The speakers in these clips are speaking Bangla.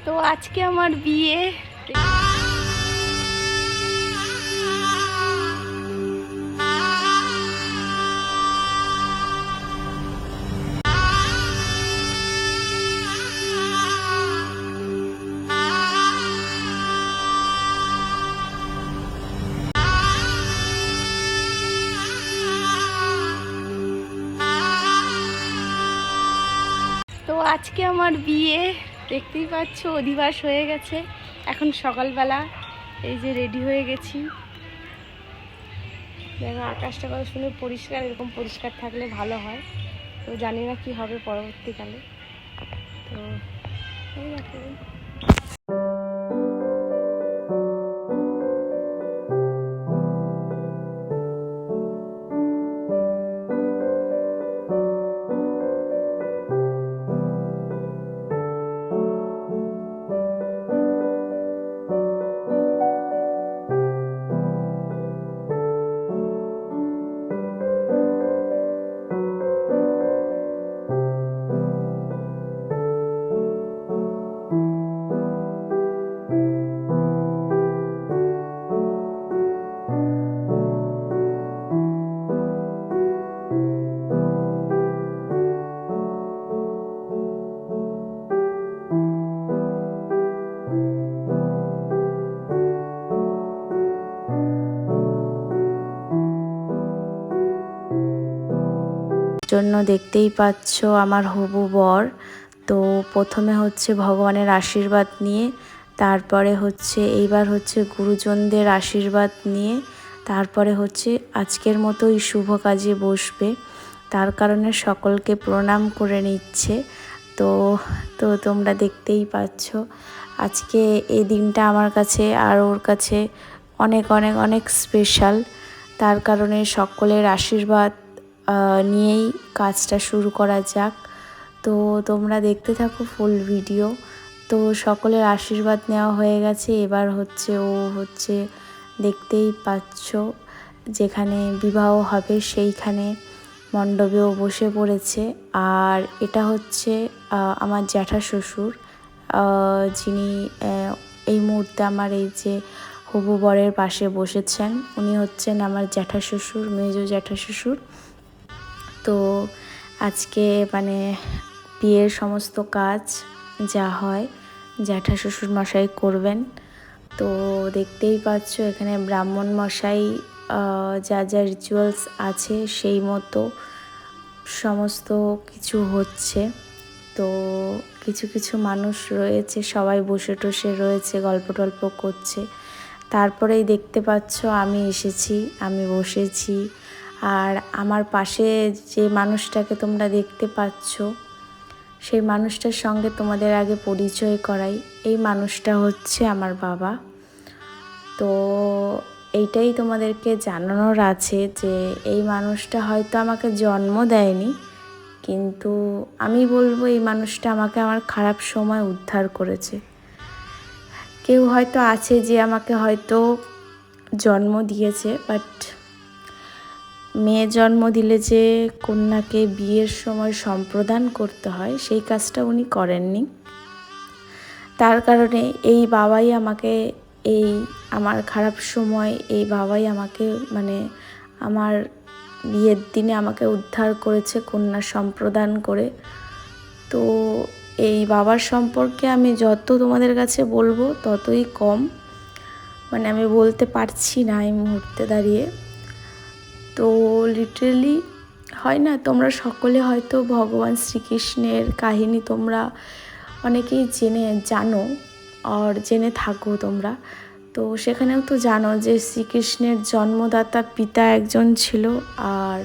তো আজকে আমার বিয়ে। তো আজকে আমার বিয়ে, দেখতেই পাচ্ছ অধিবাস হয়ে গেছে। এখন সকালবেলা এই যে রেডি হয়ে গেছি। দেখো আকাশটা কত সুন্দর পরিষ্কার, এরকম পরিষ্কার থাকলে ভালো হয়। তো জানি না কি হবে পরবর্তীকালে। তো এই দেখো জন্য দেখতেই পাচ্ছ আমার হবু বর। তো প্রথমে হচ্ছে ভগবানের আশীর্বাদ নিয়ে, তারপরে হচ্ছে এইবার হচ্ছে গুরুজনদের আশীর্বাদ নিয়ে, তারপরে হচ্ছে আজকের মতোই শুভ কাজে বসবে। তার কারণে সকলকে প্রণাম করে নিচ্ছে। তো তো তোমরা দেখতেই পাচ্ছ আজকে এই দিনটা আমার কাছে আর ওর কাছে অনেক অনেক অনেক স্পেশাল। তার কারণে সকলের আশীর্বাদ নিয়েই কাজটা শুরু করা যাক। তো তোমরা দেখতে থাকো ফুল ভিডিও। তো সকলের আশীর্বাদ নেওয়া হয়ে গেছে, এবার হচ্ছে ও হচ্ছে দেখতেই পাচ্ছ যেখানে বিবাহ হবে সেইখানে মণ্ডপেও বসে পড়েছে। আর এটা হচ্ছে আমার জ্যাঠা শ্বশুর, যিনি এই মুহূর্তে আমার এই যে হবু বরের পাশে বসেছেন। উনি হচ্ছেন আমার জ্যাঠা শ্বশুর, মেজো জ্যাঠা শ্বশুর। তো আজকে মানে বিয়ের সমস্ত কাজ যা হয় জ্যাঠা শ্বশুর মশাই করবেন। তো দেখতেই পাচ্ছ এখানে ব্রাহ্মণ মশাই যা যা রিচুয়ালস আছে সেই মতো সমস্ত কিছু হচ্ছে। তো কিছু কিছু মানুষ রয়েছে, সবাই বসে টসে রয়েছে, গল্প টল্প করছে। তারপরেই দেখতে পাচ্ছ আমি এসেছি, আমি বসেছি। আর আমার পাশে যে মানুষটাকে তোমরা দেখতে পাচ্ছ সেই মানুষটার সঙ্গে তোমাদের আগে পরিচয় করাই। এই মানুষটা হচ্ছে আমার বাবা। তো এইটাই তোমাদেরকে জানানোর আছে যে এই মানুষটা হয়তো আমাকে জন্ম দেয়নি, কিন্তু আমি বলবো এই মানুষটা আমাকে আমার খারাপ সময় উদ্ধার করেছে। কেউ হয়তো আছে যে আমাকে হয়তো জন্ম দিয়েছে, বাট মেয়ে জন্ম দিলে যে কন্যাকে বিয়ের সময় সম্প্রদান করতে হয় সেই কাজটা উনি করেননি। তার কারণে এই বাবাই আমাকে এই আমার খারাপ সময় এই বাবাই আমাকে মানে আমার বিয়ের দিনে আমাকে উদ্ধার করেছে কন্যা সম্প্রদান করে। তো এই বাবার সম্পর্কে আমি যত তোমাদের কাছে বলবো ততই কম, মানে আমি বলতে পারছি না এই মুহূর্তে দাঁড়িয়ে। তো লিটারেলি হয় না, তোমরা সকলে হয়তো ভগবান শ্রীকৃষ্ণের কাহিনী তোমরা অনেকেই জানো আর জেনে থাকো তোমরা। তো সেখানেও তো জানো যে শ্রীকৃষ্ণের জন্মদাতা পিতা একজন ছিল, আর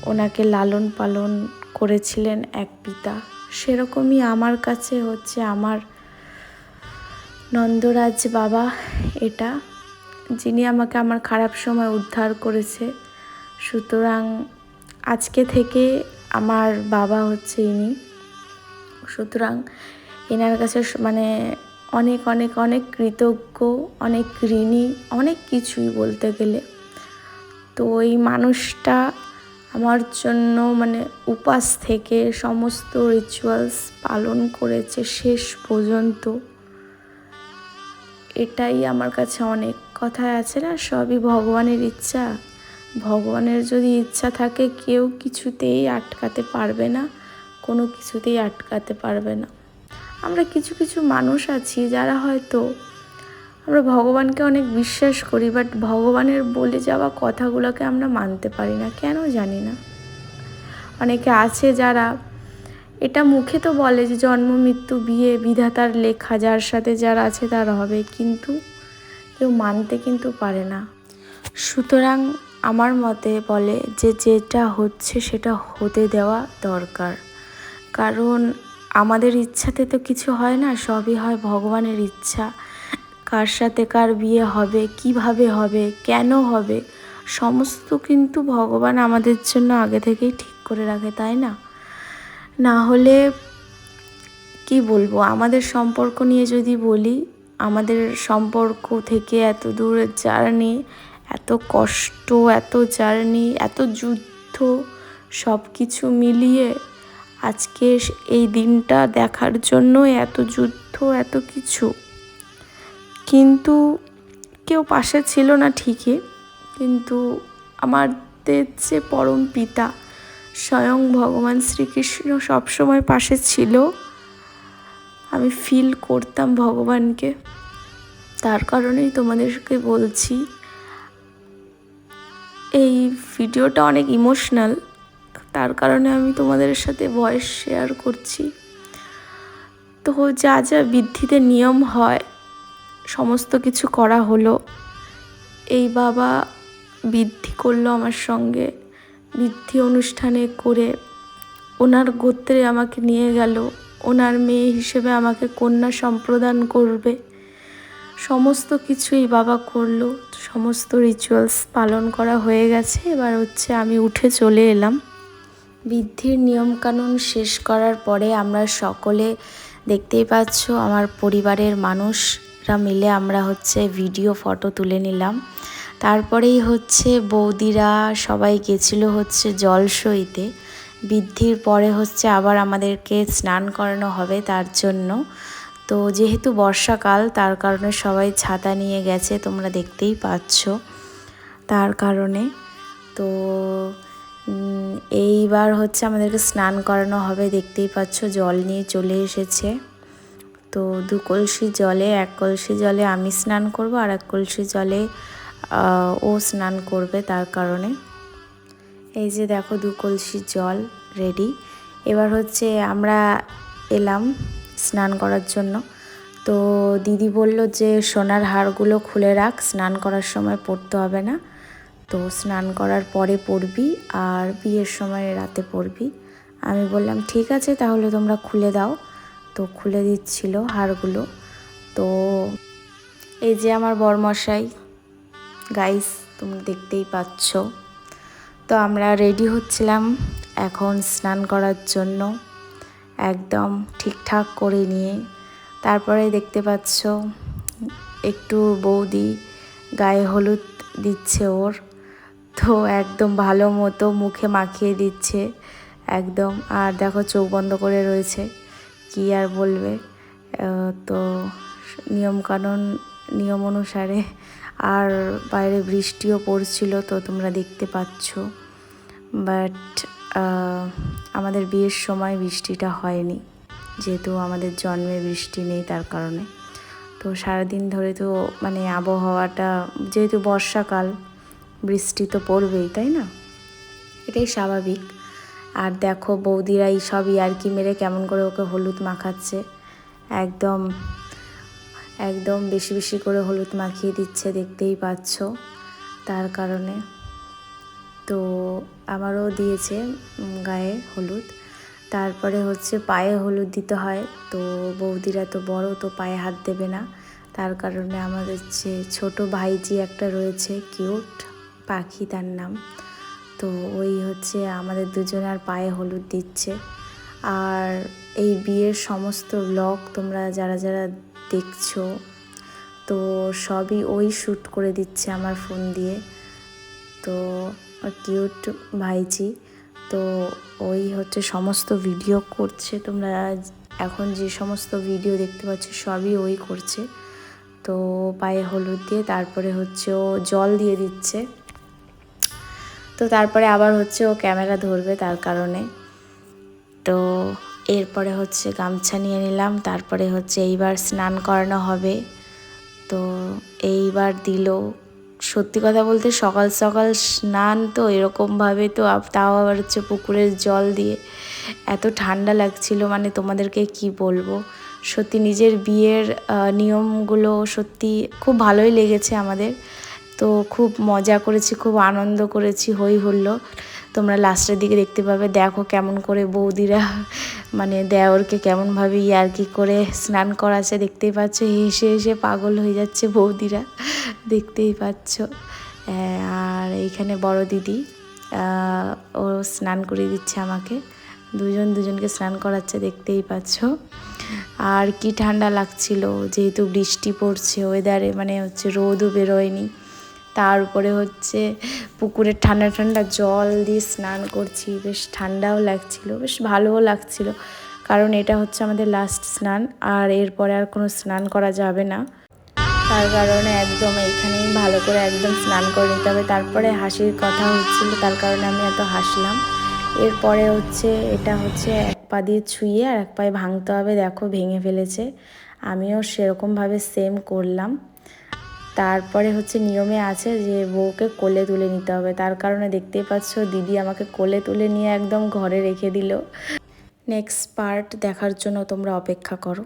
ওনাকে লালন পালন করেছিলেন এক পিতা। সেরকমই আমার কাছে হচ্ছে আমার নন্দরাজ বাবা এটা, যিনি আমাকে আমার খারাপ সময় উদ্ধার করেছে। সুতরাং আজকে থেকে আমার বাবা হচ্ছে ইনি। সুতরাং এনার কাছে মানে অনেক অনেক অনেক কৃতজ্ঞ, অনেক ঋণী, অনেক কিছুই বলতে গেলে। তো এই মানুষটা আমার জন্য মানে উপাস থেকে সমস্ত রিচুয়ালস পালন করেছে শেষ পর্যন্ত। এটাই আমার কাছে অনেক। কথায় আছে না, সবই ভগবানের ইচ্ছা। ভগবানের যদি ইচ্ছা থাকে কেউ কিছুতেই আটকাতে পারবে না, কোনো কিছুতেই আটকাতে পারবে না। আমরা কিছু কিছু মানুষ আছি যারা হয়তো আমরা ভগবানকে অনেক বিশ্বাস করি, বাট ভগবানের বলে যাওয়া কথাগুলোকে আমরা মানতে পারি না, কেন জানি না। অনেকে আছে যারা এটা মুখে তো বলে যে জন্ম মৃত্যু বিয়ে বিধাতার লেখা, যার সাথে যার আছে তার হবে, কিন্তু কেউ মানতে কিন্তু পারে না। সুতরাং আমার মতে বলে যে যেটা হচ্ছে সেটা হতে দেওয়া দরকার, কারণ আমাদের ইচ্ছাতে তো কিছু হয় না, সবই হয় ভগবানের ইচ্ছা। কার সাথে কার বিয়ে হবে, কিভাবে হবে, কেন হবে, সমস্ত কিন্তু ভগবান আমাদের জন্য আগে থেকেই ঠিক করে রাখে, তাই না? না হলে কি বলবো, আমাদের সম্পর্ক নিয়ে যদি বলি, আমাদের সম্পর্ক থেকে এত দূরের জার্নি, এত কষ্ট, এত জার্নি, এত যুদ্ধ, সব কিছু মিলিয়ে আজকে এই দিনটা দেখার জন্য এত যুদ্ধ, এত কিছু, কিন্তু কেউ পাশে ছিল না ঠিকই, কিন্তু আমাদের যে পরম পিতা স্বয়ং ভগবান শ্রীকৃষ্ণ সবসময় পাশে ছিল। আমি ফিল করতাম ভগবানকে, তার কারণেই তোমাদেরকে বলছি। এই ভিডিওটা অনেক ইমোশনাল, তার কারণে আমি তোমাদের সাথে ভয়েস শেয়ার করছি। তো যা যা বিধিতে নিয়ম হয় সমস্ত কিছু করা হলো। এই বাবা বিদ্ধি করলো আমার সঙ্গে, বিদ্ধি অনুষ্ঠানে করে ওনার গোত্রে আমাকে নিয়ে গেল, ওনার মেয়ে হিসেবে আমাকে কন্যা সম্প্রদান করবে, সমস্ত কিছুই বাবা করলো। সমস্ত রিচুয়ালস পালন করা হয়ে গেছে, এবার হচ্ছে আমি উঠে চলে এলাম। বিদ্ধির নিয়মকানুন শেষ করার পরে আমরা সকলে দেখতেই পাচ্ছ আমার পরিবারের মানুষরা মিলে আমরা হচ্ছে ভিডিও ফটো তুলে নিলাম। তারপরেই হচ্ছে বৌদিরা সবাই গেছিলো হচ্ছে জলসইতে। বিদ্ধির পরে হচ্ছে আবার আমাদেরকে স্নান করানো হবে, তার জন্য তো যেহেতু বর্ষাকাল তার কারণে সবাই ছাতা নিয়ে গেছে, তোমরা দেখতেই পাচ্ছ। তার কারণে তো এইবার হচ্ছে আমাদেরকে স্নান করানো হবে, দেখতেই পাচ্ছ জল নিয়ে চলে এসেছে। তো 2 কলসি জলে, 1 কলসি জলে আমি স্নান করব আর 1 কলসি জলে ও স্নান করবে, তার কারণে এই যে দেখো 2 কলসি জল রেডি। এবার হচ্ছে আমরা এলাম স্নান করার জন্য। তো দিদি বলল যে সোনার হারগুলো খুলে রাখ, স্নান করার সময় পরতে হবে না, তো স্নান করার পরে পরবি আর বিয়ের সময় রাতে পরবি। আমি বললাম ঠিক আছে তাহলে তোমরা খুলে দাও। তো খুলে দিচ্ছিল হারগুলো। তো এই যে আমার বরমশাই, গাইস তোমরা দেখতেই পাচ্ছ। তো আমরা রেডি হচ্ছিলাম এখন স্নান করার জন্য, একদম ঠিকঠাক করে নিয়ে। তারপরে দেখতে পাচ্ছ একটু বৌদি গায়ে হলুদ দিচ্ছে ওর, তো একদম ভালো মতো মুখে মাখিয়ে দিচ্ছে একদম। আর দেখো চোখ বন্ধ করে রয়েছে, কি আর বলবে। তো নিয়ম অনুসারে, আর বাইরে বৃষ্টিও পড়ছিল তো তোমরা দেখতে পাচ্ছ, বাট আমাদের বিয়ের সময় বৃষ্টিটা হয়নি, যেহেতু আমাদের জন্মে বৃষ্টি নেই তার কারণে। তো সারাদিন ধরে তো মানে আবহাওয়াটা, যেহেতু বর্ষাকাল বৃষ্টি তো পড়বেই, তাই না, এটাই স্বাভাবিক। আর দেখো বৌদিরা এই সব ইয়ার্কি মেরে কেমন করে ওকে হলুদ মাখাচ্ছে, একদম একদম বেশি বেশি করে হলুদ মাখিয়ে দিচ্ছে, দেখতেই পাচ্ছ। তার কারণে তো আমারও দিয়েছে গায়ে হলুদ। তারপরে হচ্ছে পায়ে হলুদ দিতে হয়, তো বৌদিরা তো বড়, তো পায়ে হাত দেবে না, তার কারণে আমাদের যে ছোটো ভাইজি একটা রয়েছে, কিউট পাখি তার নাম, তো ওই হচ্ছে আমাদের দুজনের পায়ে হলুদ দিচ্ছে। আর এই বিয়ের সমস্ত ব্লগ তোমরা যারা যারা দেখছো, তো সবই ওই শ্যুট করে দিচ্ছে আমার ফোন দিয়ে। তো কিউট ভাইজি তো ওই হচ্ছে সমস্ত ভিডিও করছে, তোমরা এখন যে সমস্ত ভিডিও দেখতে পাচ্ছ সবই ওই করছে। তো পায়ে হলুদ দিয়ে তারপরে হচ্ছে ও জল দিয়ে দিচ্ছে। তো তারপরে আবার হচ্ছে ও ক্যামেরা ধরবে, তার কারণে তো এরপরে হচ্ছে গামছা নিয়ে নিলাম। তারপরে হচ্ছে এইবার স্নান করানো হবে। তো এইবার দিল। সত্যি কথা বলতে সকাল সকাল স্নান তো এরকমভাবে তো তাও আবার হচ্ছে পুকুরের জল দিয়ে, এত ঠান্ডা লাগছিল মানে তোমাদেরকে কি বলবো। সত্যি নিজের বিয়ের নিয়মগুলো সত্যি খুব ভালোই লেগেছে আমাদের। তো খুব মজা করেছি, খুব আনন্দ করেছি, হই হুল্লো। তোমরা লাস্টের দিকে দেখতে পাবে। দেখো কেমন করে বৌদিরা মানে দেওরকে কেমনভাবে ইয়ার্কি করে স্নান করাচ্ছে, দেখতেই পাচ্ছ। হেসে হেসে পাগল হয়ে যাচ্ছে বৌদিরা, দেখতেই পাচ্ছ। আর এইখানে বড় দিদি ও স্নান করিয়ে দিচ্ছে আমাকে, দুজনকে স্নান করাচ্ছে, দেখতেই পাচ্ছ। আর কি ঠান্ডা লাগছিল, যেহেতু বৃষ্টি পড়ছে ওয়েদারে, মানে হচ্ছে রোদও বেরোয়নি, তার উপরে হচ্ছে পুকুরের ঠান্ডা ঠান্ডা জল দিয়ে স্নান করছি, বেশ ঠান্ডাও লাগছিল, বেশ ভালোও লাগছিল। কারণ এটা হচ্ছে আমাদের লাস্ট স্নান, আর এরপরে আর কোনো স্নান করা যাবে না। তার কারণে একদম এইখানেই ভালো করে একদম স্নান করে নিতে হবে। তারপরে হাসির কথা হচ্ছিল, তার কারণে আমি এত হাসলাম। এরপরে হচ্ছে এটা হচ্ছে এক পা দিয়ে ছুঁয়ে আর এক পায়ে ভাঙতে হবে। দেখো ভেঙে ফেলেছে, আমিও সেরকমভাবে সেম করলাম। তারপরে হচ্ছে নিয়মে আছে যে বউকে কোলে তুলে নিতে হবে, তার কারণে দেখতেই পাচ্ছ দিদি আমাকে কোলে তুলে নিয়ে একদম ঘরে রেখে দিল। নেক্সট পার্ট দেখার জন্য তোমরা অপেক্ষা করো।